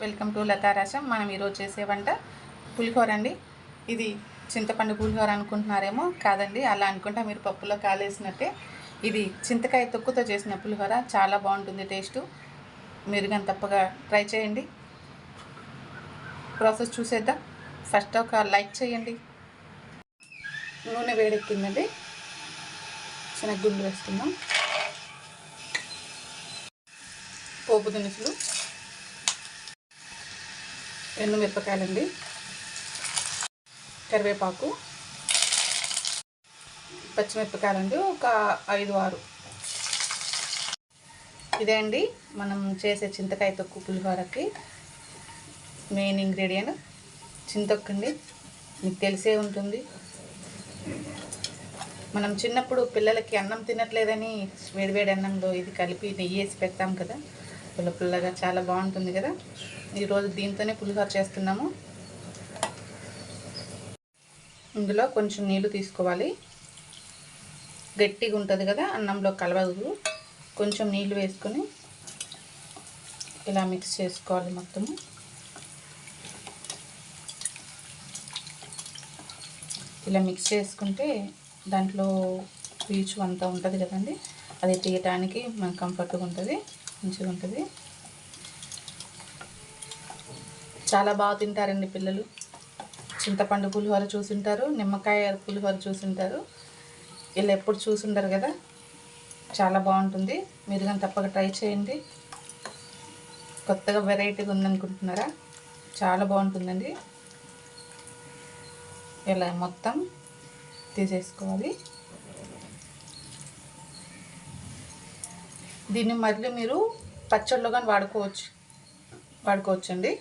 Welcome to లతారాశం. మనం ఈరోజు చేసే వంట పులిహోర అండి. ఇది చింతపండు పులిహోర అనుకుంటున్నారేమో, కాదండి. అలా అనుకుంటా మీరు పప్పులో కాలేసినట్టే. ఇది చింతకాయ తొక్కుతో చేసిన పులిహోర. చాలా బాగుంటుంది టేస్టు. మీరు కానీ తప్పగా ట్రై చేయండి. ప్రాసెస్ చూసేద్దాం. ఫస్ట్ ఒక లైక్ చేయండి. నూనె వేడెక్కిందండి. శనగగుండు వేసుకుందాం. పోపు దినుసులు, ఎండుమిరపకాయలండి, కరివేపాకు, పచ్చిమిరపకాయలండి ఒక 5-6. ఇదే అండి మనం చేసే చింతకాయ తొక్కు పులిహోరకి మెయిన్ ఇంగ్రీడియంట్ చింతొక్కు అండి. మీకు తెలిసే ఉంటుంది. మనం చిన్నప్పుడు పిల్లలకి అన్నం తినట్లేదని వేడివేడి అన్నంలో ఇది కలిపి నెయ్యి వేసి పెడతాం కదా, పుల్ల పుల్లగా చాలా బాగుంటుంది కదా. ఈరోజు దీంతోనే పులిహోర చేస్తున్నాము. ఇందులో కొంచెం నీళ్ళు తీసుకోవాలి. గట్టిగా ఉంటుంది కదా, అన్నంలో కలవదు. కొంచెం నీళ్ళు వేసుకొని ఇలా మిక్స్ చేసుకోవాలి మొత్తము. ఇలా మిక్స్ చేసుకుంటే దాంట్లో పీచు అంతా ఉంటుంది కదండి, అది తీయటానికి మనకు కంఫర్ట్గా ఉంటుంది, మంచిగా ఉంటుంది. చాలా బాగా తింటారండి పిల్లలు. చింతపండు పులిహోర చూసుంటారు, నిమ్మకాయ పులిహోర చూసుంటారు, ఇలా ఎప్పుడు చూసుంటారు కదా. చాలా బాగుంటుంది. మీరు కానీ తప్పక ట్రై చేయండి. కొత్తగా వెరైటీగా ఉందనుకుంటున్నారా? చాలా బాగుంటుందండి. ఇలా మొత్తం తీసేసుకోవాలి. దీన్ని మళ్ళీ మీరు పచ్చళ్ళు కానీ వాడుకోవచ్చండి.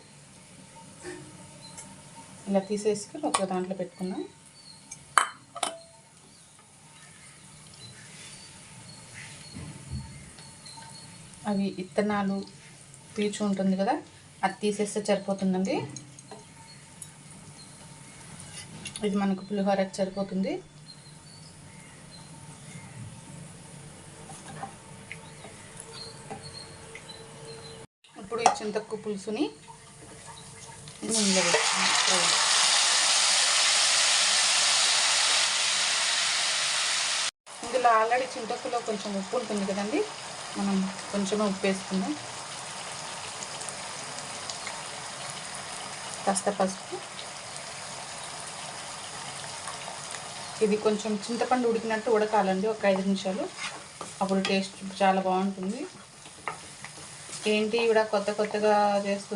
ఇలా తీసేసుకొని ఒక దాంట్లో పెట్టుకున్నాం. అవి ఇత్తనాలు పీచు ఉంటుంది కదా, అది తీసేస్తే సరిపోతుందండి. ఇది మనకు పులిహోరకి సరిపోతుంది. ఇప్పుడు ఈ చింతొక్కు పులుసుని నూనెలో వేసుకుంటాం. ఇందులో ఆల్రెడీ చింతొక్కులో కొంచెం ఉప్పు ఉంటుంది కదండి, మనం కొంచెం ఉప్పు వేసుకుందాం. కాస్త పసుపు. ఇది కొంచెం చింతపండు ఉడికినట్టు ఉడకాలండి, ఒక 5 నిమిషాలు. అప్పుడు టేస్ట్ చాలా బాగుంటుంది. ఏంటి ఇవిడ కొత్తగా చేస్తూ